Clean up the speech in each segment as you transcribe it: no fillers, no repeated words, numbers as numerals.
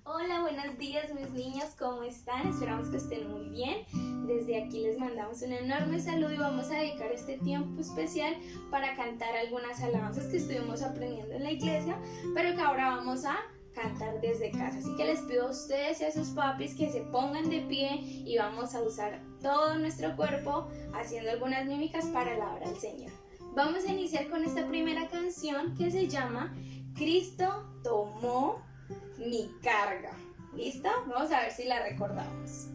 Hola, buenos días mis niños, ¿cómo están? Esperamos que estén muy bien. Desde aquí les mandamos un enorme saludo y vamos a dedicar este tiempo especial para cantar algunas alabanzas que estuvimos aprendiendo en la iglesia, pero que ahora vamos a cantar desde casa. Así que les pido a ustedes y a sus papis que se pongan de pie y vamos a usar todo nuestro cuerpo haciendo algunas mímicas para alabar al Señor. Vamos a iniciar con esta primera canción que se llama Cristo tomó mi carga. ¿Listo? Vamos a ver si la recordamos.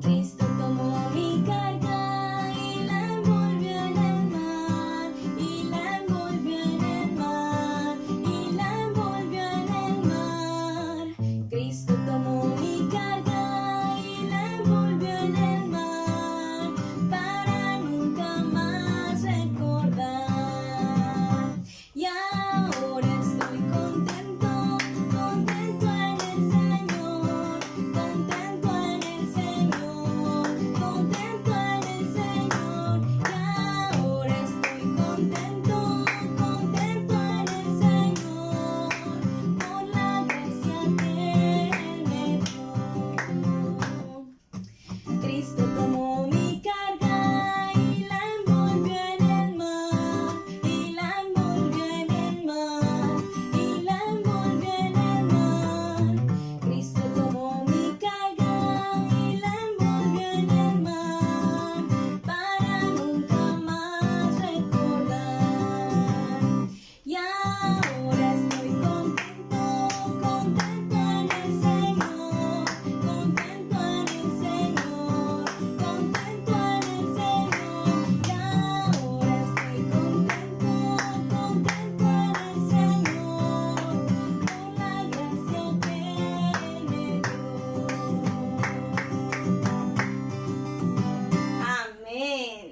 Cristo tomó mi carga y la envolvió en el mar, y la envolvió en el mar, y la envolvió en el mar. Cristo tomó mi carga y la envolvió en el mar, para nunca más recordar. Y ahora estoy contento, contento en el Señor, contento en el Señor, contento en el Señor. Y ahora estoy contento, contento en el Señor, por la gracia que Él me dio. Cristo tomó mi carga y la envolvió en el mar, y la envolvió en el mar, y la envolvió en el mar. Cristo tomó mi carga y la envolvió en el mar, para nunca más recordar. Y ahora estoy contento, contento en el Señor, contento en el Señor, contento en el Señor. Y ahora estoy contento, contento en el Señor, por la gracia que Él me dio. Amén.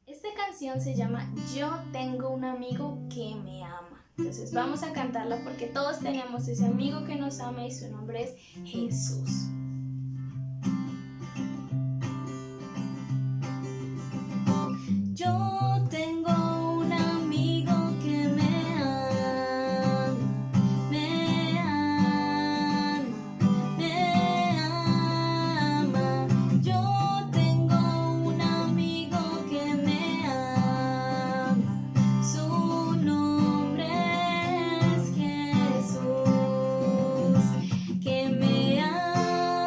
Esta canción se llama Yo tengo un amigo que me ama. Entonces vamos a cantarla porque todos tenemos ese amigo que nos ama y su nombre es Jesús. Yo tengo un amigo que me ama, me ama, me ama. Yo tengo un amigo que me ama, su nombre es Jesús, que me ama.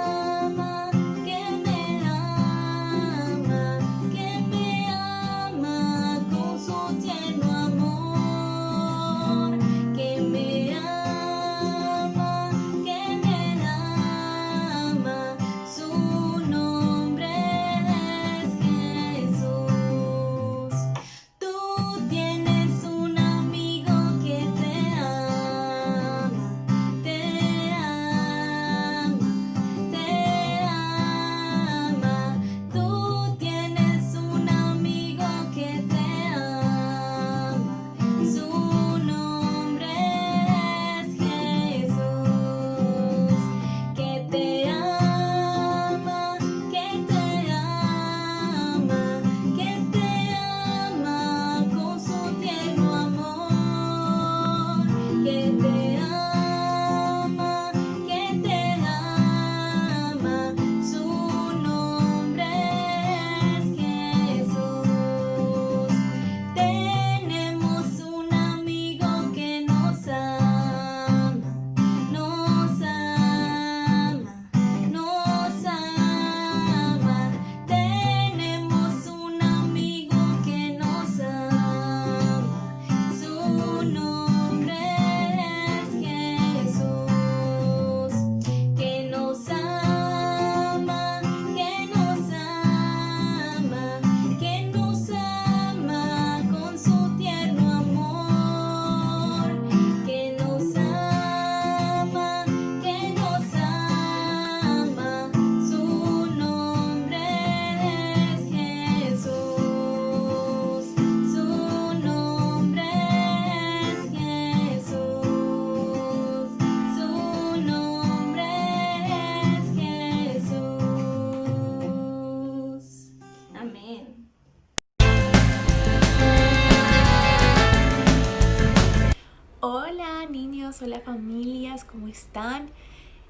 están?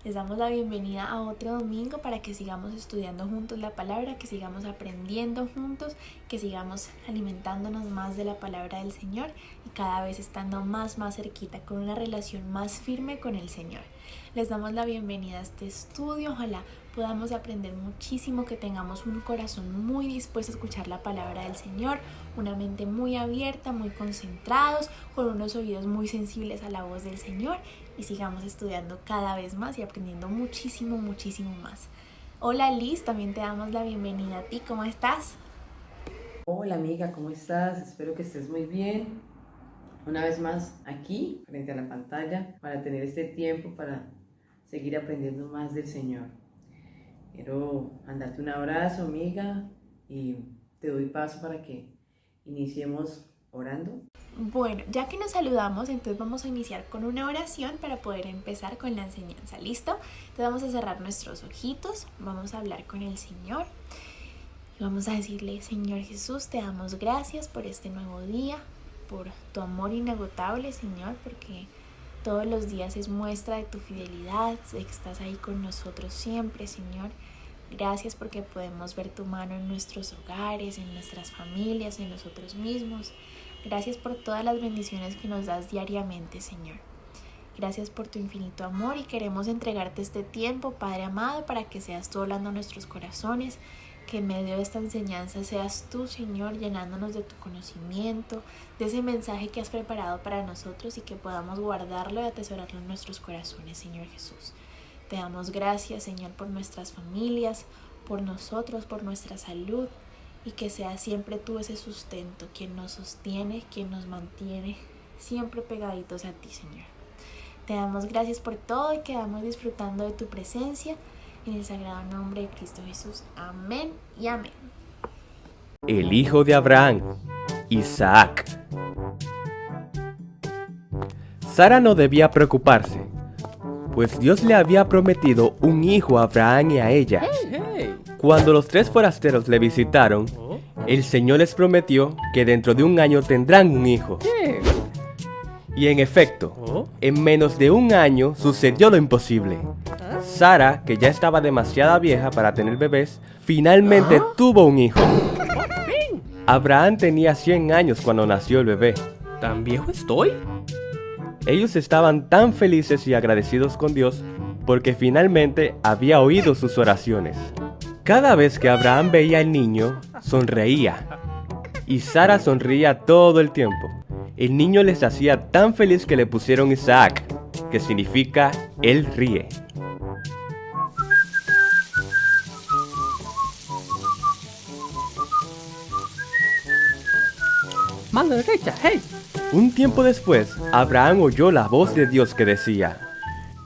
Les damos la bienvenida a otro domingo para que sigamos estudiando juntos la palabra, que sigamos aprendiendo juntos, que sigamos alimentándonos más de la palabra del Señor y cada vez estando más cerquita, con una relación más firme con el Señor. Les damos la bienvenida a este estudio. Ojalá podamos aprender muchísimo, que tengamos un corazón muy dispuesto a escuchar la palabra del Señor, una mente muy abierta, muy concentrados, con unos oídos muy sensibles a la voz del Señor, y sigamos estudiando cada vez más y aprendiendo muchísimo más. Hola Liz, también te damos la bienvenida a ti. ¿Cómo estás? Hola amiga, ¿cómo estás? Espero que estés muy bien. Una vez más aquí, frente a la pantalla, para tener este tiempo para seguir aprendiendo más del Señor. Quiero mandarte un abrazo, amiga, y te doy paso para que iniciemos orando. Bueno, ya que nos saludamos, entonces vamos a iniciar con una oración para poder empezar con la enseñanza. ¿Listo? Entonces vamos a cerrar nuestros ojitos, vamos a hablar con el Señor y vamos a decirle: Señor Jesús, te damos gracias por este nuevo día, por tu amor inagotable, Señor, porque todos los días es muestra de tu fidelidad, de que estás ahí con nosotros siempre, Señor. Gracias porque podemos ver tu mano en nuestros hogares, en nuestras familias, en nosotros mismos. Gracias por todas las bendiciones que nos das diariamente, Señor. Gracias por tu infinito amor y queremos entregarte este tiempo, Padre amado, para que seas tú hablando a nuestros corazones, que en medio de esta enseñanza seas tú, Señor, llenándonos de tu conocimiento, de ese mensaje que has preparado para nosotros, y que podamos guardarlo y atesorarlo en nuestros corazones, Señor Jesús. Te damos gracias, Señor, por nuestras familias, por nosotros, por nuestra salud, y que sea siempre tú ese sustento, quien nos sostiene, quien nos mantiene siempre pegaditos a ti, Señor. Te damos gracias por todo y quedamos disfrutando de tu presencia, en el sagrado nombre de Cristo Jesús. Amén y amén. El hijo de Abraham, Isaac. Sara no debía preocuparse, pues Dios le había prometido un hijo a Abraham y a ella. Cuando los tres forasteros le visitaron, el Señor les prometió que dentro de un año tendrán un hijo. Y en efecto, en menos de un año sucedió lo imposible. Sara, que ya estaba demasiado vieja para tener bebés, finalmente tuvo un hijo. Abraham tenía 100 años cuando nació el bebé. ¿Tan viejo estoy? Ellos estaban tan felices y agradecidos con Dios porque finalmente había oído sus oraciones. Cada vez que Abraham veía al niño, sonreía. Y Sara sonreía todo el tiempo. El niño les hacía tan feliz que le pusieron Isaac, que significa él ríe. Mano derecha, hey. Un tiempo después, Abraham oyó la voz de Dios que decía: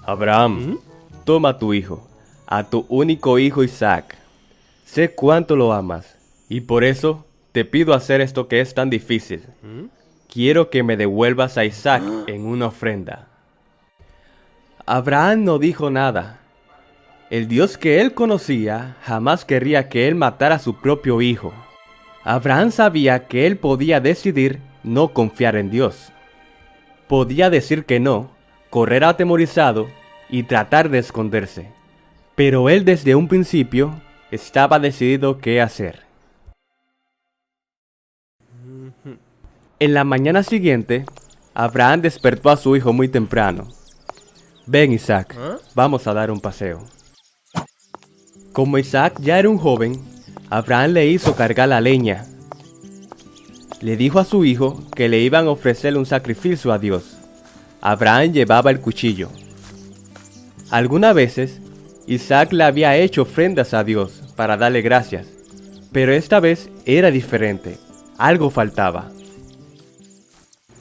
Abraham, toma a tu hijo, a tu único hijo Isaac. Sé cuánto lo amas, y por eso te pido hacer esto que es tan difícil. Quiero que me devuelvas a Isaac en una ofrenda. Abraham no dijo nada. El Dios que él conocía jamás querría que él matara a su propio hijo. Abraham sabía que él podía decidir no confiar en Dios. Podía decir que no, correr atemorizado y tratar de esconderse. Pero él desde un principio estaba decidido qué hacer. En la mañana siguiente, Abraham despertó a su hijo muy temprano. Ven, Isaac, vamos a dar un paseo. Como Isaac ya era un joven, Abraham le hizo cargar la leña. Le dijo a su hijo que le iban a ofrecer un sacrificio a Dios. Abraham llevaba el cuchillo. Algunas veces, Isaac le había hecho ofrendas a Dios para darle gracias, pero esta vez era diferente. Algo faltaba.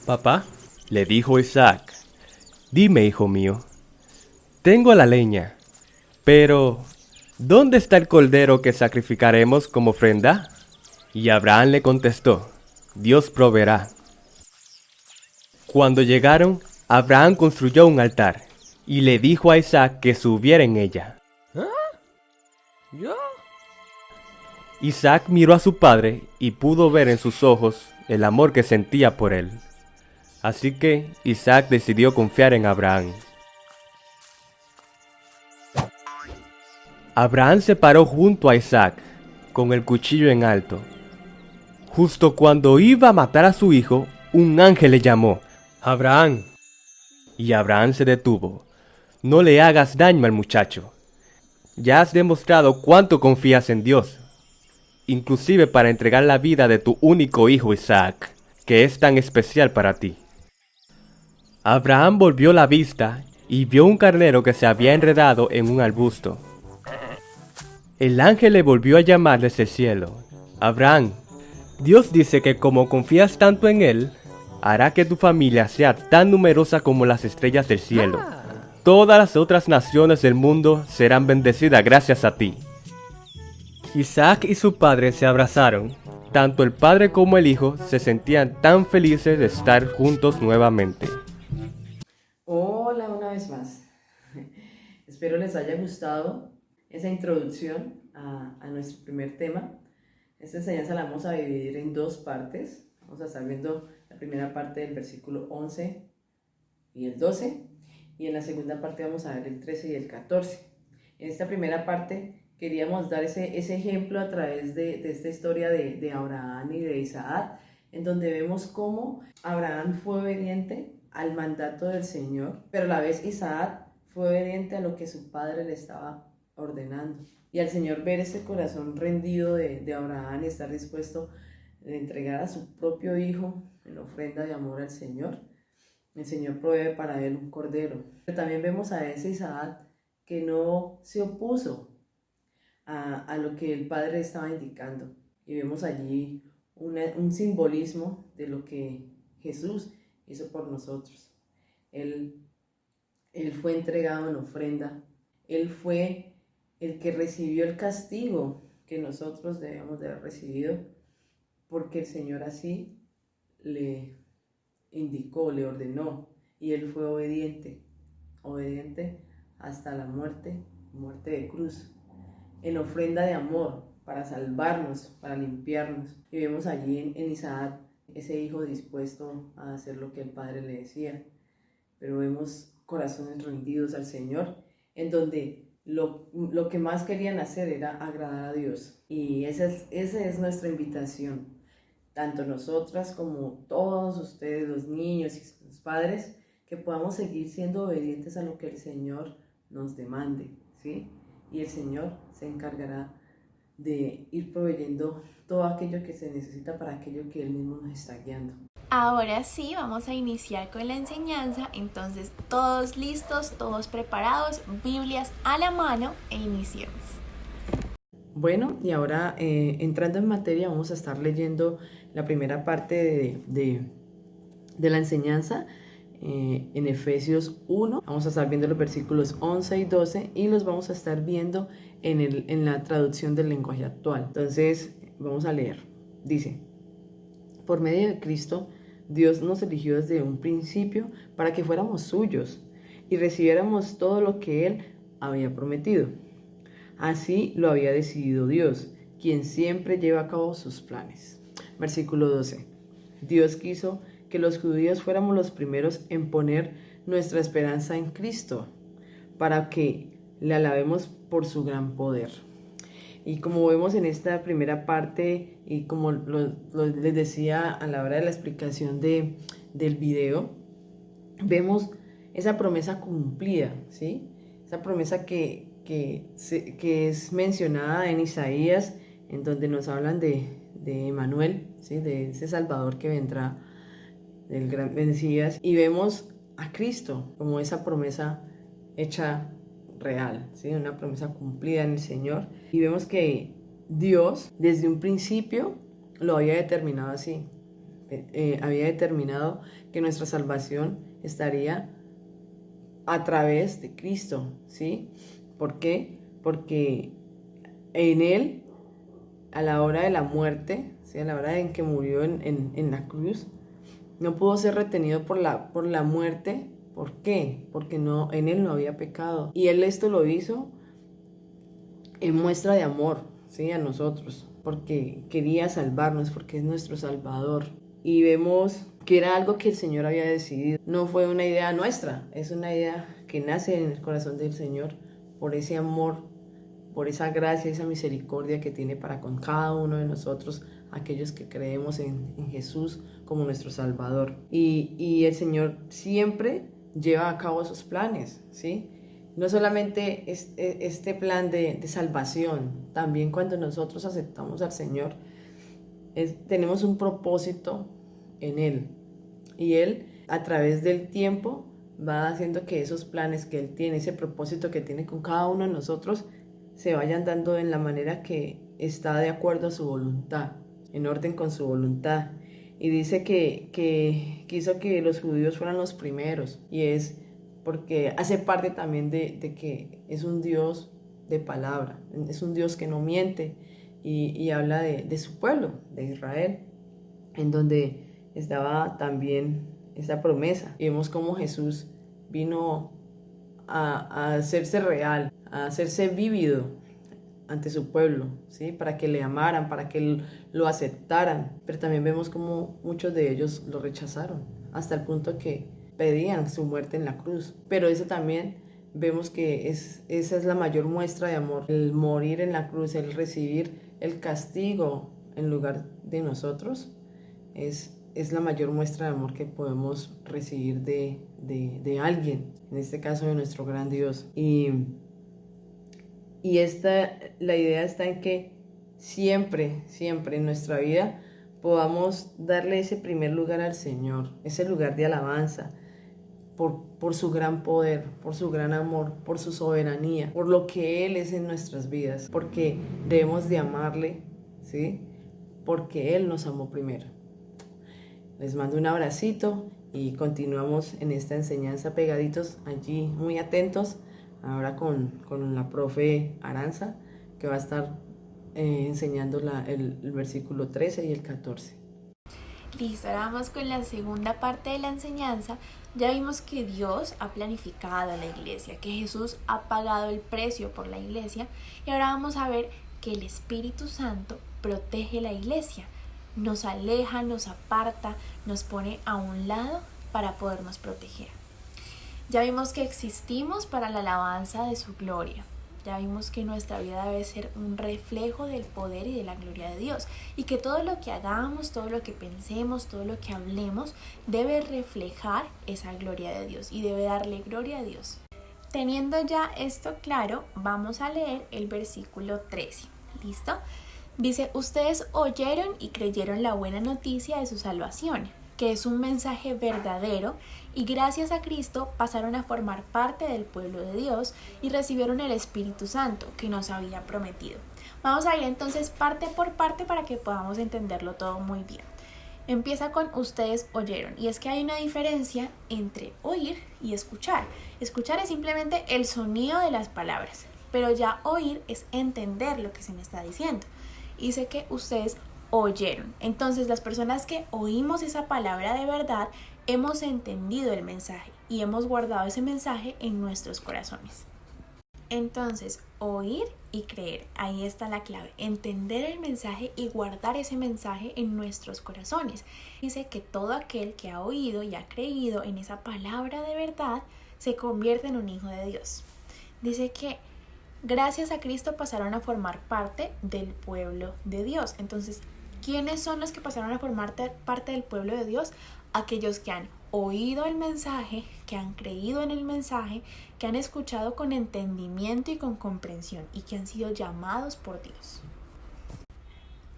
Papá, le dijo Isaac, dime, hijo mío, tengo la leña, pero ¿dónde está el cordero que sacrificaremos como ofrenda? Y Abraham le contestó, Dios proveerá. Cuando llegaron, Abraham construyó un altar y le dijo a Isaac que subiera en ella. ¿Yo? Isaac miró a su padre y pudo ver en sus ojos el amor que sentía por él. Así que Isaac decidió confiar en Abraham. Abraham se paró junto a Isaac, con el cuchillo en alto. Justo cuando iba a matar a su hijo, un ángel le llamó. Abraham. Y Abraham se detuvo. No le hagas daño al muchacho. Ya has demostrado cuánto confías en Dios, inclusive para entregar la vida de tu único hijo Isaac, que es tan especial para ti. Abraham volvió la vista y vio un carnero que se había enredado en un arbusto. El ángel le volvió a llamar desde el cielo. Abraham, Dios dice que como confías tanto en Él, hará que tu familia sea tan numerosa como las estrellas del cielo. Todas las otras naciones del mundo serán bendecidas gracias a ti. Isaac y su padre se abrazaron. Tanto el padre como el hijo se sentían tan felices de estar juntos nuevamente. Hola una vez más. Espero les haya gustado esa introducción a nuestro primer tema. Esta enseñanza la vamos a dividir en dos partes. Vamos a estar viendo la primera parte del versículo 11 y el 12. Y en la segunda parte vamos a ver el 13 y el 14. En esta primera parte queríamos dar ese ejemplo a través de esta historia de Abraham y de Isaac, en donde vemos cómo Abraham fue obediente al mandato del Señor, pero a la vez Isaac fue obediente a lo que su padre le estaba ordenando. Y al Señor ver ese corazón rendido de Abraham y estar dispuesto a entregar a su propio hijo en ofrenda de amor al Señor, el Señor provee para él un cordero. Pero también vemos a ese Isaac que no se opuso a lo que el padre estaba indicando. Y vemos allí un simbolismo de lo que Jesús hizo por nosotros. Él fue entregado en ofrenda. Él fue el que recibió el castigo que nosotros debemos de haber recibido, porque el Señor así le indicó, le ordenó, y él fue obediente hasta la muerte de cruz, en ofrenda de amor, para salvarnos, para limpiarnos. Y vemos allí en Isaac ese hijo dispuesto a hacer lo que el padre le decía. Pero vemos corazones rendidos al Señor, en donde lo que más querían hacer era agradar a Dios. Y esa es nuestra invitación, tanto nosotras como todos ustedes, los niños y los padres, que podamos seguir siendo obedientes a lo que el Señor nos demande, ¿sí? Y el Señor se encargará de ir proveyendo todo aquello que se necesita para aquello que Él mismo nos está guiando. Ahora sí, vamos a iniciar con la enseñanza. Entonces, todos listos, todos preparados, Biblias a la mano e iniciemos. Bueno, y ahora entrando en materia, vamos a estar leyendo la primera parte de la enseñanza en Efesios 1. Vamos a estar viendo los versículos 11 y 12 y los vamos a estar viendo en la traducción del lenguaje actual. Entonces, vamos a leer. Dice: por medio de Cristo, Dios nos eligió desde un principio para que fuéramos suyos y recibiéramos todo lo que Él había prometido. Así lo había decidido Dios, quien siempre lleva a cabo sus planes. Versículo 12. Dios quiso que los judíos fuéramos los primeros en poner nuestra esperanza en Cristo, para que le alabemos por su gran poder. Y como vemos en esta primera parte, y como les decía a la hora de la explicación del video, vemos esa promesa cumplida, ¿sí? Esa promesa que es mencionada en Isaías, en donde nos hablan de Emmanuel, ¿sí? De ese Salvador que vendrá, del gran Mesías, y vemos a Cristo como esa promesa hecha real, ¿sí? Una promesa cumplida en el Señor. Y vemos que Dios desde un principio lo había determinado así. Había determinado que nuestra salvación estaría a través de Cristo, ¿sí? ¿Por qué? Porque en Él, a la hora de la muerte, ¿sí? A la hora en que murió en la cruz, no pudo ser retenido por la muerte. ¿Por qué? Porque en Él no había pecado. Y Él esto lo hizo en muestra de amor, ¿sí? A nosotros, porque quería salvarnos, porque es nuestro Salvador. Y vemos que era algo que el Señor había decidido. No fue una idea nuestra, es una idea que nace en el corazón del Señor por ese amor por esa gracia, esa misericordia que tiene para con cada uno de nosotros, aquellos que creemos en Jesús como nuestro Salvador. Y el Señor siempre lleva a cabo esos planes, ¿sí? No solamente este plan de salvación, también cuando nosotros aceptamos al Señor, tenemos un propósito en Él. Y Él, a través del tiempo, va haciendo que esos planes que Él tiene, ese propósito que tiene con cada uno de nosotros, se vayan dando en la manera que está de acuerdo a su voluntad, en orden con su voluntad. Y dice que quiso que los judíos fueran los primeros, y es porque hace parte también de que es un Dios de palabra, es un Dios que no miente, y habla de su pueblo, de Israel, en donde estaba también esta promesa. Y vemos cómo Jesús vino a hacerse real, a hacerse vívido ante su pueblo, ¿sí? Para que le amaran, para que lo aceptaran. Pero también vemos cómo muchos de ellos lo rechazaron, hasta el punto que pedían su muerte en la cruz. Pero eso también vemos que esa es la mayor muestra de amor, el morir en la cruz, el recibir el castigo en lugar de nosotros, es la mayor muestra de amor que podemos recibir de alguien, en este caso de nuestro gran Dios. Y la idea está en que siempre en nuestra vida podamos darle ese primer lugar al Señor, ese lugar de alabanza, por su gran poder, por su gran amor, por su soberanía, por lo que Él es en nuestras vidas, porque debemos de amarle, ¿sí? Porque Él nos amó primero. Les mando un abracito y continuamos en esta enseñanza pegaditos allí, muy atentos, ahora con la profe Aranza, que va a estar enseñando el versículo 13 y el 14. Listo, ahora vamos con la segunda parte de la enseñanza. Ya vimos que Dios ha planificado la iglesia, que Jesús ha pagado el precio por la iglesia, y ahora vamos a ver que el Espíritu Santo protege la iglesia, nos aleja, nos aparta, nos pone a un lado para podernos proteger. Ya vimos que existimos para la alabanza de su gloria. Ya vimos que nuestra vida debe ser un reflejo del poder y de la gloria de Dios, y que todo lo que hagamos, todo lo que pensemos, todo lo que hablemos debe reflejar esa gloria de Dios y debe darle gloria a Dios. Teniendo ya esto claro, vamos a leer el versículo 13. ¿Listo? Dice: ustedes oyeron y creyeron la buena noticia de su salvación, que es un mensaje verdadero, y gracias a Cristo pasaron a formar parte del pueblo de Dios y recibieron el Espíritu Santo que nos había prometido. Vamos a ir entonces parte por parte para que podamos entenderlo todo muy bien. Empieza con ustedes oyeron, y es que hay una diferencia entre oír y escuchar. Escuchar es simplemente el sonido de las palabras, pero ya oír es entender lo que se me está diciendo. Dice que ustedes oyeron. Entonces, las personas que oímos esa palabra de verdad hemos entendido el mensaje y hemos guardado ese mensaje en nuestros corazones. Entonces, oír y creer, ahí está la clave, entender el mensaje y guardar ese mensaje en nuestros corazones. Dice que todo aquel que ha oído y ha creído en esa palabra de verdad se convierte en un hijo de Dios. Dice que gracias a Cristo pasaron a formar parte del pueblo de Dios. Entonces, ¿quiénes son los que pasaron a formar parte del pueblo de Dios? Aquellos que han oído el mensaje, que han creído en el mensaje, que han escuchado con entendimiento y con comprensión y que han sido llamados por Dios.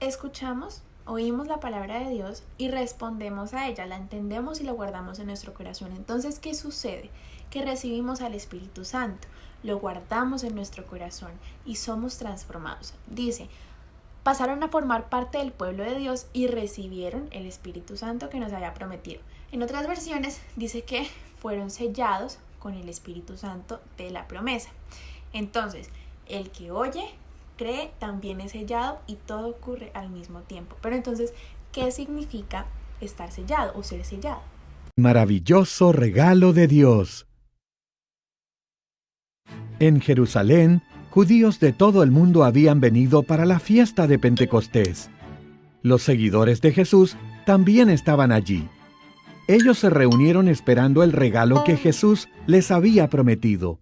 Escuchamos, oímos la palabra de Dios y respondemos a ella, la entendemos y la guardamos en nuestro corazón. Entonces, ¿qué sucede? Que recibimos al Espíritu Santo, lo guardamos en nuestro corazón y somos transformados. Dice: pasaron a formar parte del pueblo de Dios y recibieron el Espíritu Santo que nos había prometido. En otras versiones dice que fueron sellados con el Espíritu Santo de la promesa. Entonces, el que oye, cree, también es sellado, y todo ocurre al mismo tiempo. Pero entonces, ¿qué significa estar sellado o ser sellado? Maravilloso regalo de Dios. En Jerusalén, judíos de todo el mundo habían venido para la fiesta de Pentecostés. Los seguidores de Jesús también estaban allí. Ellos se reunieron esperando el regalo que Jesús les había prometido.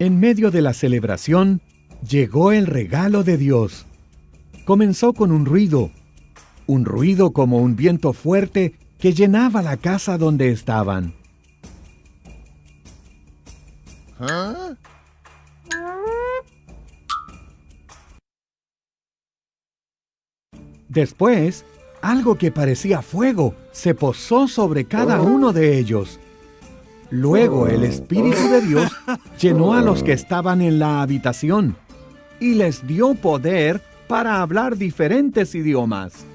En medio de la celebración, llegó el regalo de Dios. Comenzó con un ruido como un viento fuerte que llenaba la casa donde estaban. Después, algo que parecía fuego se posó sobre cada uno de ellos. Luego el Espíritu de Dios llenó a los que estaban en la habitación y les dio poder para hablar diferentes idiomas.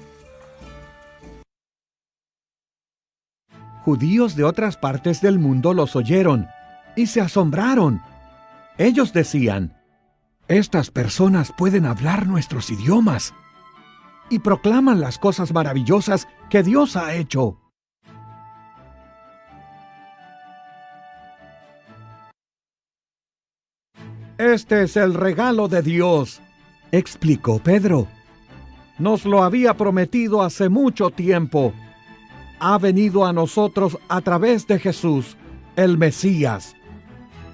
Judíos de otras partes del mundo los oyeron y se asombraron. Ellos decían: «Estas personas pueden hablar nuestros idiomas», y proclaman las cosas maravillosas que Dios ha hecho. «Este es el regalo de Dios», explicó Pedro. «Nos lo había prometido hace mucho tiempo. Ha venido a nosotros a través de Jesús, el Mesías.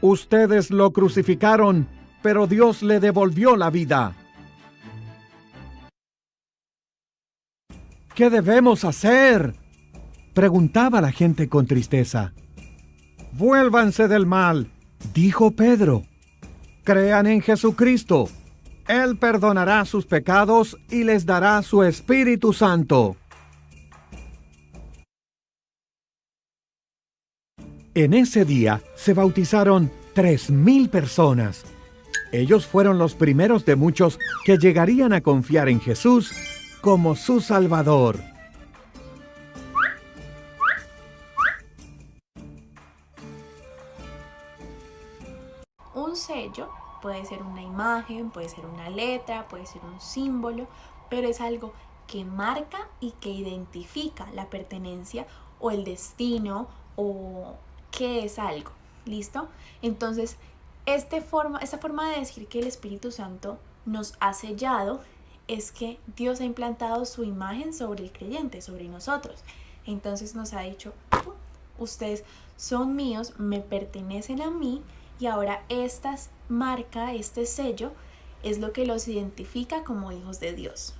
Ustedes lo crucificaron, pero Dios le devolvió la vida». «¿Qué debemos hacer?», preguntaba la gente con tristeza. «Vuélvanse del mal», dijo Pedro. «Crean en Jesucristo. Él perdonará sus pecados y les dará su Espíritu Santo». En ese día se bautizaron 3,000 personas. Ellos fueron los primeros de muchos que llegarían a confiar en Jesús como su Salvador. Un sello puede ser una imagen, puede ser una letra, puede ser un símbolo, pero es algo que marca y que identifica la pertenencia o el destino o qué es algo. ¿Listo? Entonces, esta forma de decir que el Espíritu Santo nos ha sellado es que Dios ha implantado su imagen sobre el creyente, sobre nosotros. Entonces nos ha dicho: ustedes son míos, me pertenecen a mí, y ahora esta marca, este sello, es lo que los identifica como hijos de Dios.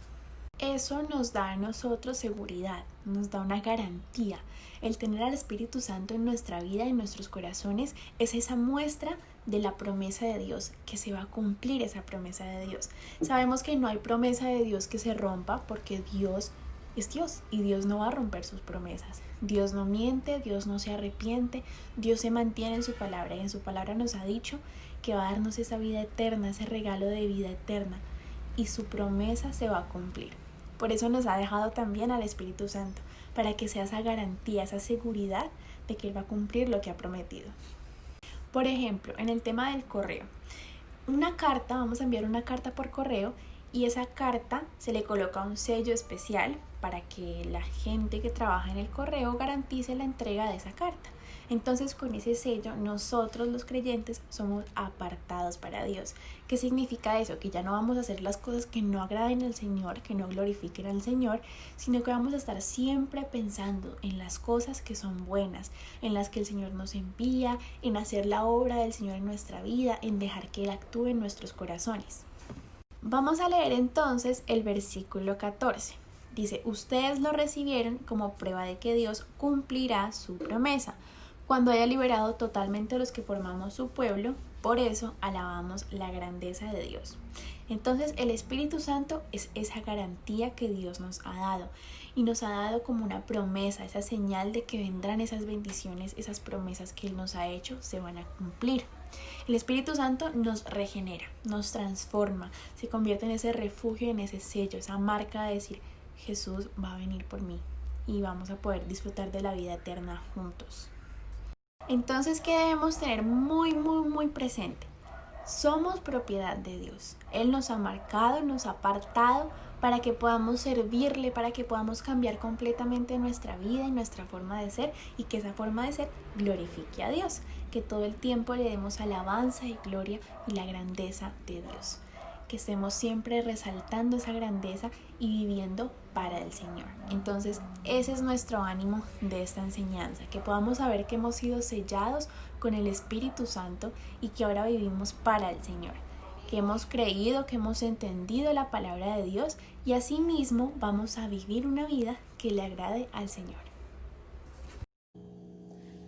Eso nos da a nosotros seguridad, nos da una garantía. El tener al Espíritu Santo en nuestra vida, en nuestros corazones, es esa muestra de la promesa de Dios, que se va a cumplir esa promesa de Dios. Sabemos que no hay promesa de Dios que se rompa, porque Dios es Dios y Dios no va a romper sus promesas. Dios no miente, Dios no se arrepiente, Dios se mantiene en su palabra, y en su palabra nos ha dicho que va a darnos esa vida eterna, ese regalo de vida eterna, y su promesa se va a cumplir. Por eso nos ha dejado también al Espíritu Santo, para que sea esa garantía, esa seguridad de que Él va a cumplir lo que ha prometido. Por ejemplo, en el tema del correo, vamos a enviar una carta por correo, y esa carta se le coloca un sello especial para que la gente que trabaja en el correo garantice la entrega de esa carta. Entonces, con ese sello, nosotros los creyentes somos apartados para Dios. ¿Qué significa eso? Que ya no vamos a hacer las cosas que no agraden al Señor, que no glorifiquen al Señor, sino que vamos a estar siempre pensando en las cosas que son buenas, en las que el Señor nos envía, en hacer la obra del Señor en nuestra vida, en dejar que Él actúe en nuestros corazones. Vamos a leer entonces el versículo 14. Dice: ustedes lo recibieron como prueba de que Dios cumplirá su promesa, cuando haya liberado totalmente a los que formamos su pueblo. Por eso alabamos la grandeza de Dios. Entonces, el Espíritu Santo es esa garantía que Dios nos ha dado, y nos ha dado como una promesa, esa señal de que vendrán esas bendiciones, esas promesas que Él nos ha hecho se van a cumplir. El Espíritu Santo nos regenera, nos transforma, se convierte en ese refugio, en ese sello, esa marca de decir: Jesús va a venir por mí y vamos a poder disfrutar de la vida eterna juntos. Entonces, ¿qué debemos tener muy presente? Somos propiedad de Dios. Él nos ha marcado, nos ha apartado para que podamos servirle, para que podamos cambiar completamente nuestra vida y nuestra forma de ser, y que esa forma de ser glorifique a Dios. Que todo el tiempo le demos alabanza y gloria y la grandeza de Dios. Que estemos siempre resaltando esa grandeza y viviendo para el Señor. Entonces, ese es nuestro ánimo de esta enseñanza, que podamos saber que hemos sido sellados con el Espíritu Santo y que ahora vivimos para el Señor, que hemos creído, que hemos entendido la palabra de Dios y asimismo vamos a vivir una vida que le agrade al Señor.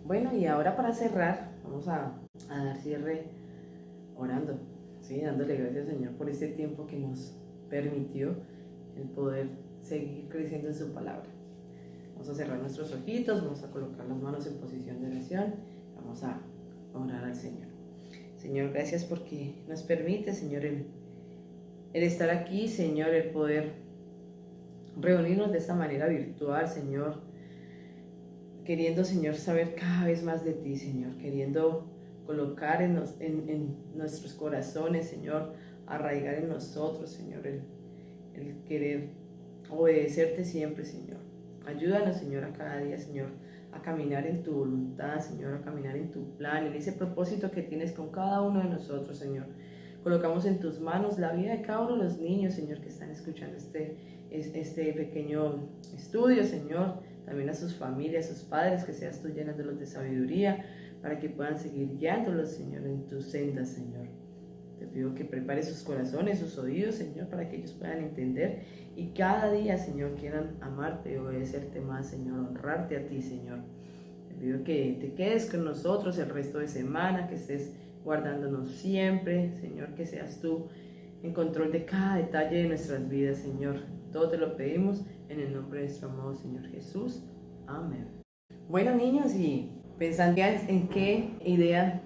Bueno, y ahora para cerrar, vamos a dar cierre orando, ¿sí? Dándole gracias al Señor por este tiempo que nos permitió el poder seguir creciendo en su palabra. Vamos a cerrar nuestros ojitos, vamos a colocar las manos en posición de oración, vamos a orar al Señor. Señor, gracias porque nos permite, Señor, el estar aquí, Señor, el poder reunirnos de esta manera virtual, Señor, queriendo, Señor, saber cada vez más de ti, Señor, queriendo colocar en nuestros corazones, Señor, arraigar en nosotros, Señor, el querer obedecerte siempre, Señor. Ayúdanos, Señor, a cada día, Señor, a caminar en tu voluntad, Señor, a caminar en tu plan, en ese propósito que tienes con cada uno de nosotros, Señor. Colocamos en tus manos la vida de cada uno de los niños, Señor, que están escuchando este pequeño estudio, Señor. También a sus familias, a sus padres, que seas tú llenándolos de sabiduría para que puedan seguir guiándolos, Señor, en tus sendas, Señor. Te pido que prepares sus corazones, sus oídos, Señor, para que ellos puedan entender y cada día, Señor, quieran amarte, obedecerte más, Señor, honrarte a ti, Señor. Te pido que te quedes con nosotros el resto de semana, que estés guardándonos siempre, Señor, que seas tú en control de cada detalle de nuestras vidas, Señor. Todo te lo pedimos en el nombre de nuestro amado Señor Jesús. Amén. Bueno, niños, y pensando en qué idea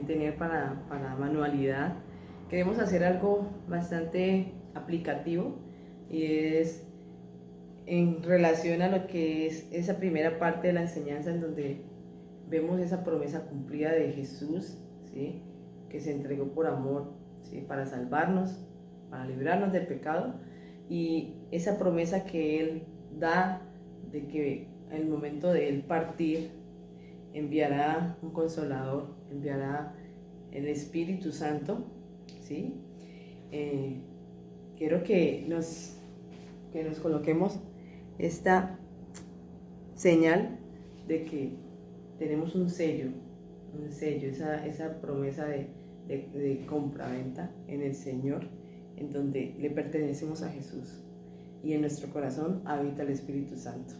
tener para manualidad, queremos hacer algo bastante aplicativo y es en relación a lo que es esa primera parte de la enseñanza en donde vemos esa promesa cumplida de Jesús, ¿sí? Que se entregó por amor, ¿sí? Para salvarnos, para librarnos del pecado, y esa promesa que Él da de que en el momento de Él partir enviará un consolador, enviará el Espíritu Santo, ¿sí? Quiero que nos coloquemos esta señal de que tenemos un sello, esa promesa de compraventa en el Señor, en donde le pertenecemos a Jesús y en nuestro corazón habita el Espíritu Santo.